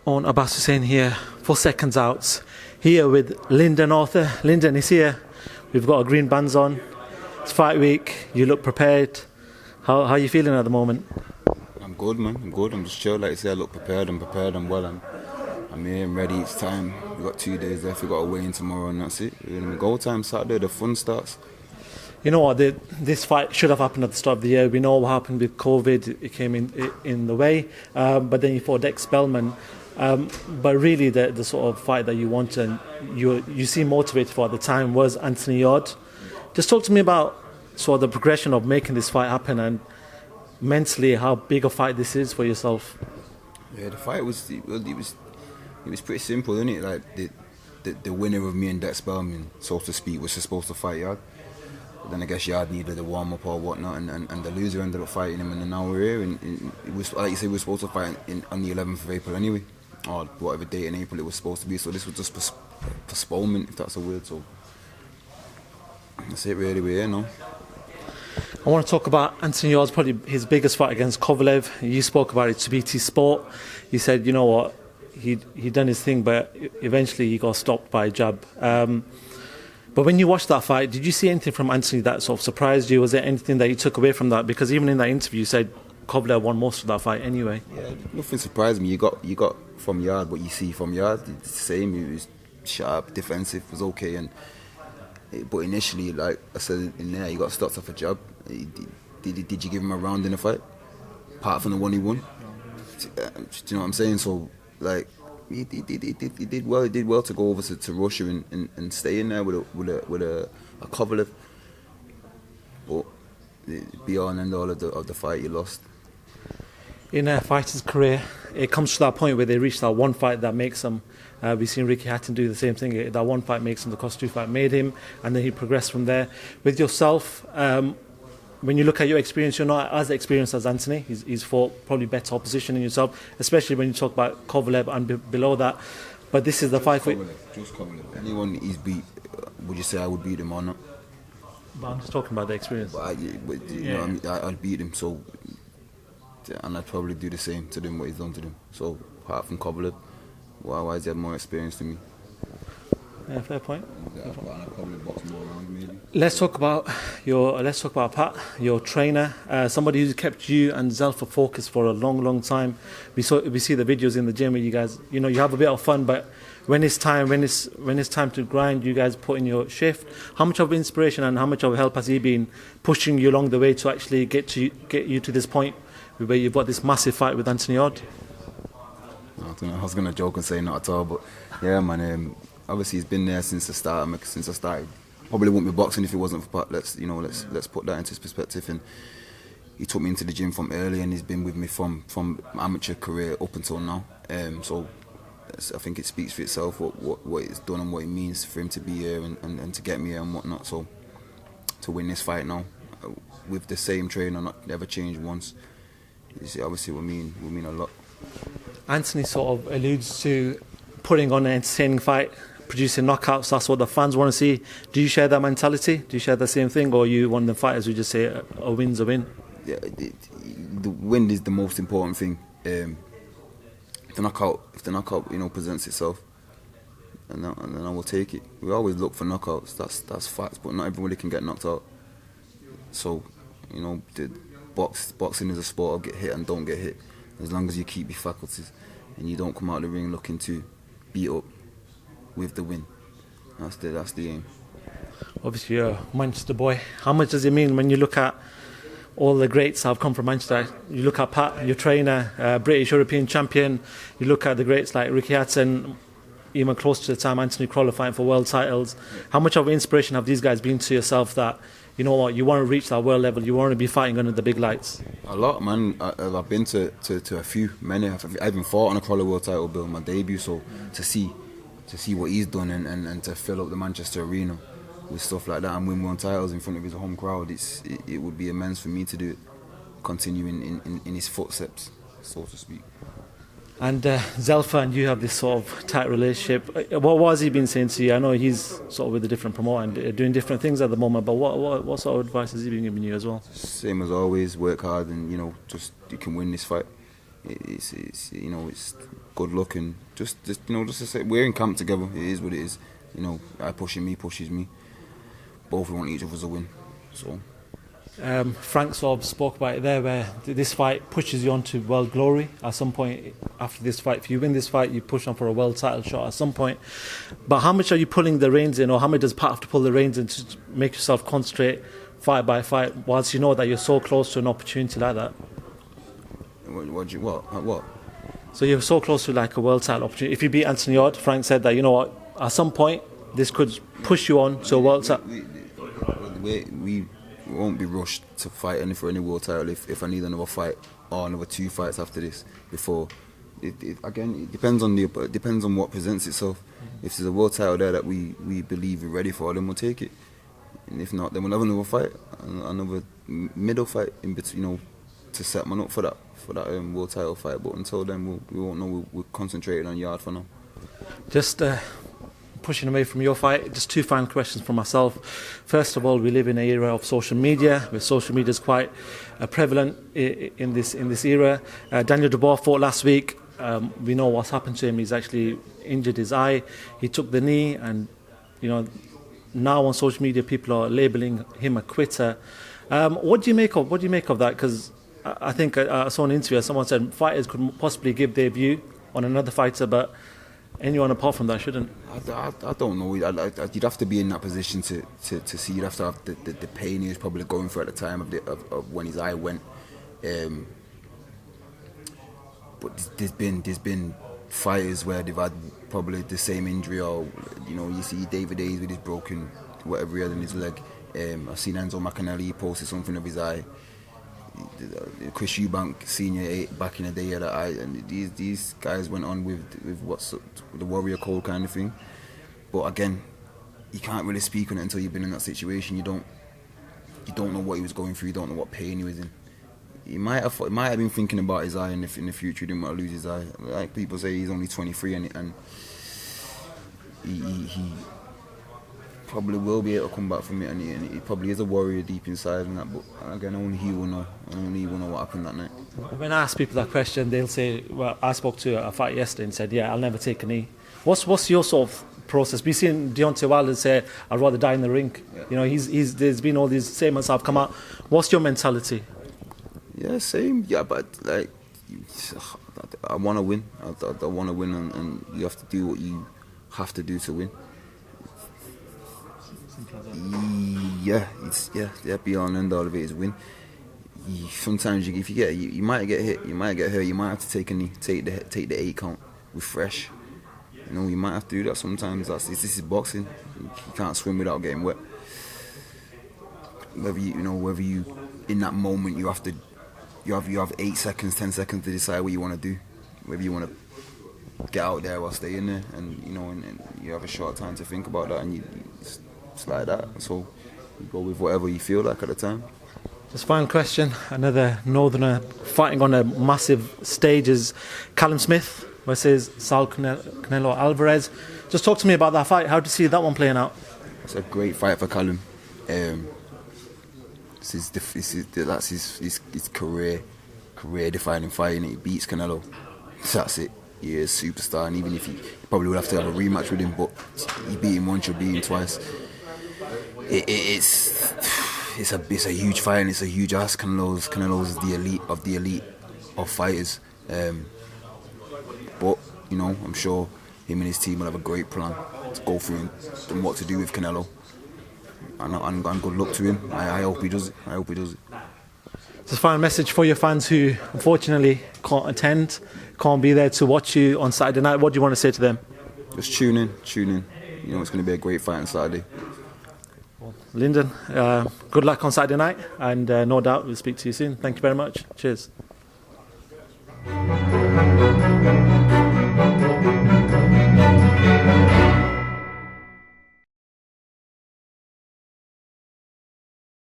Oun Abbas Hussain here for Seconds Out. Here with Lyndon Arthur. Lyndon is here. We've got our green bands on. It's fight week. You look prepared. How are you feeling at the moment? I'm good, man. I'm good. I'm just chill. Like I say, I look prepared. I'm well. I'm here. I'm ready each time. We've got 2 days left. We've got a weigh-in tomorrow and that's it. We're going to go time Saturday. The fun starts. You know what? This fight should have happened at the start of the year. We know what happened with COVID. It came in the way. But then you fought Dex Spellman. But really, the sort of fight that you want and you seem motivated for at the time was Anthony Yarde. Just talk to me about sort of the progression of making this fight happen and mentally how big a fight this is for yourself. Yeah, the fight was pretty simple, isn't it? Like the winner of me and Dex Spellman, so to speak, was supposed to fight Yarde. But then I guess Yarde needed a warm up or whatnot, and the loser ended up fighting him, and now we're here. And it was, like you say, we were supposed to fight on the 11th of April anyway, or whatever date in April it was supposed to be. So this was just postponement, if that's a word. So that's it, really. We're here now. I want to talk about Anthony Yarde's probably his biggest fight against Kovalev. You spoke about it to BT Sport. You said, you know what, he done his thing, but eventually he got stopped by a jab. But when you watched that fight, did you see anything from Anthony that sort of surprised you? Was there anything that you took away from that? Because even in that interview, you said Kovalev won most of that fight anyway. Yeah, nothing surprised me. You got from Yarde what you see from Yarde. It's the same. He was sharp, defensive, was okay, but initially, like I said in there, he got stopped off a jab. Did you give him a round in the fight? Apart from the one he won. Do you know what I'm saying? So, like, he did well. He did well to go over to Russia and stay in there with a Kovalev. But beyond and all of the fight, he lost. In a fighter's career, it comes to that point where they reach that one fight that makes them. We've seen Ricky Hatton do the same thing. That one fight makes him. The cost 2 fight made him, and then he progressed from there. With yourself, when you look at your experience, you're not as experienced as Anthony. He's fought probably better opposition in yourself, especially when you talk about Kovalev and below that. But this is the fight for just Kovalev. Anyone he's beat, would you say I would beat him or not? But I'm just talking about the experience. But you know, I mean, I'd beat him. So, and I'd probably do the same to them what he's done to them. So apart from Kovalev, why does he have more experience than me? Yeah, fair point. Maybe. Let's talk about Pat, your trainer, somebody who's kept you and Zelfa focused for a long time. We see the videos in the gym where you guys, you have a bit of fun, but when it's time to grind, you guys put in your shift. How much of inspiration and how much of help has he been pushing you along the way to actually get you to this point where you've got this massive fight with Anthony Yarde? I was gonna joke and say not at all, but yeah, man. Obviously, he's been there since the start. Since I started, probably wouldn't be boxing if it wasn't for Pat. Let's put that into perspective. And he took me into the gym from early, and he's been with me from amateur career up until now. So I think it speaks for itself what it's done and what it means for him to be here and to get me here and whatnot. So to win this fight now with the same trainer, not never changed once. Obviously, will mean a lot. Anthony sort of alludes to putting on an entertaining fight, producing knockouts. That's what the fans want to see. Do you share that mentality? Do you share the same thing, or are you one of the fighters who just say a win's a win? Yeah, the win is the most important thing. If the knockout, presents itself, and then I will take it. We always look for knockouts. That's facts, but not everybody can get knocked out. So, boxing is a sport of get hit and don't get hit. As long as you keep your faculties and you don't come out of the ring looking to beat up with the win. That's the aim. Obviously, you're a Manchester boy. How much does it mean when you look at all the greats that have come from Manchester? You look at Pat, your trainer, British European champion. You look at the greats like Ricky Hatton, even close to the time Anthony Yarde fighting for world titles. How much of an inspiration have these guys been to yourself that, you know what, you want to reach that world level, you want to be fighting under the big lights? A lot, man. I've been to a few, many. I even fought on a Crawler world title bill, my debut. So to see what he's done and to fill up the Manchester arena with stuff like that and win one titles in front of his home crowd, it would be immense for me to do it, continuing in his footsteps, so to speak. And Zelfa and you have this sort of tight relationship. What has he been saying to you? I know he's sort of with a different promoter and doing different things at the moment, but what sort of advice has he been giving you as well? Same as always, work hard and, just you can win this fight. it's you know, it's good luck, and just you know, just to say we're in camp together. It is what it is. You know, I pushing me, pushes me. Both we want each of us to win. So. Frank sort of spoke about it there, where this fight pushes you on to world glory at some point after this fight. If you win this fight, you push on for a world title shot at some point. But how much are you pulling the reins in, or how much does Pat have to pull the reins in to make yourself concentrate fight by fight, whilst you know that you're so close to an opportunity like that? What? So you're so close to like a world title opportunity. If you beat Anthony Yarde, Frank said that, you know what, at some point this could push you on to a world title. We won't be rushed to fight for any world title if I need another fight or another 2 fights after this before. It depends on what presents itself. If there's a world title there that we believe we're ready for, then we'll take it. And if not, then we'll have another fight, another middle fight in between, you know, to set man up for that world title fight. But until then, we won't know. We're concentrating on Yarde for now. Just pushing away from your fight, just 2 final questions from myself. First of all, we live in an era of social media, where social media is quite prevalent in this era. Daniel Dubois fought last week. We know what's happened to him. He's actually injured his eye. He took the knee, and you know, now on social media, people are labelling him a quitter. What do you make of that? Because I think I saw an interview. Someone said fighters could possibly give their view on another fighter, but anyone apart from that shouldn't. I don't know. You'd have to be in that position to see. You'd have to have the pain he was probably going through at the time of when his eye went. But there's been fighters where they've had probably the same injury, or you know, you see David Hayes with his broken whatever he had in his leg. I've seen Enzo McAnally posted something of his eye. Chris Eubank Senior back in the day had an eye, and these guys went on with what's the warrior code kind of thing. But again, you can't really speak on it until you've been in that situation. You don't know what he was going through. You don't know what pain he was in. He might have been thinking about his eye, and if in the future he didn't want to lose his eye. Like people say, he's only 23, and he probably will be able to come back from it, and he probably is a warrior deep inside and that. But again, only he will know. Only he will know what happened that night. When I ask people that question, they'll say, "Well, I spoke to a fighter yesterday and said, yeah, I'll never take a knee." What's your sort of process? We've seen Deontay Wilder say, "I'd rather die in the ring." Yeah. You know, there's been all these statements have come out. What's your mentality? Yeah, same. Yeah, but like, I want to win. I want to win, and you have to do what you have to do to win. Yeah, beyond end all of it is win. Sometimes if you might get hit, you might get hurt, you might have to take a knee, take the 8 count with fresh. You know, you might have to do that sometimes. This is boxing. You can't swim without getting wet. Whether you in that moment you have 8 seconds, 10 seconds to decide what you want to do. Whether you want to get out there or stay in there, and you know, and you have a short time to think about that, and it's like that. So you go with whatever you feel like at the time. Just final question. Another Northerner fighting on a massive stage is Callum Smith versus Saul Canelo Alvarez. Just talk to me about that fight. How do you see that one playing out? It's a great fight for Callum. That's his career-defining fight, and he beats Canelo. That's it. He is a superstar, and even if he probably would have to have a rematch with him, but you beat him once, you beat him twice. It's a huge fight, and it's a huge ask. Canelo's the elite of fighters. But you know, I'm sure him and his team will have a great plan to go through and what to do with Canelo. And good luck to him. I hope he does it. Just a final message for your fans who unfortunately can't attend, can't be there to watch you on Saturday night. What do you want to say to them? Just tune in. You know, it's going to be a great fight on Saturday. Well, Lyndon, good luck on Saturday night, and no doubt we'll speak to you soon. Thank you very much. Cheers.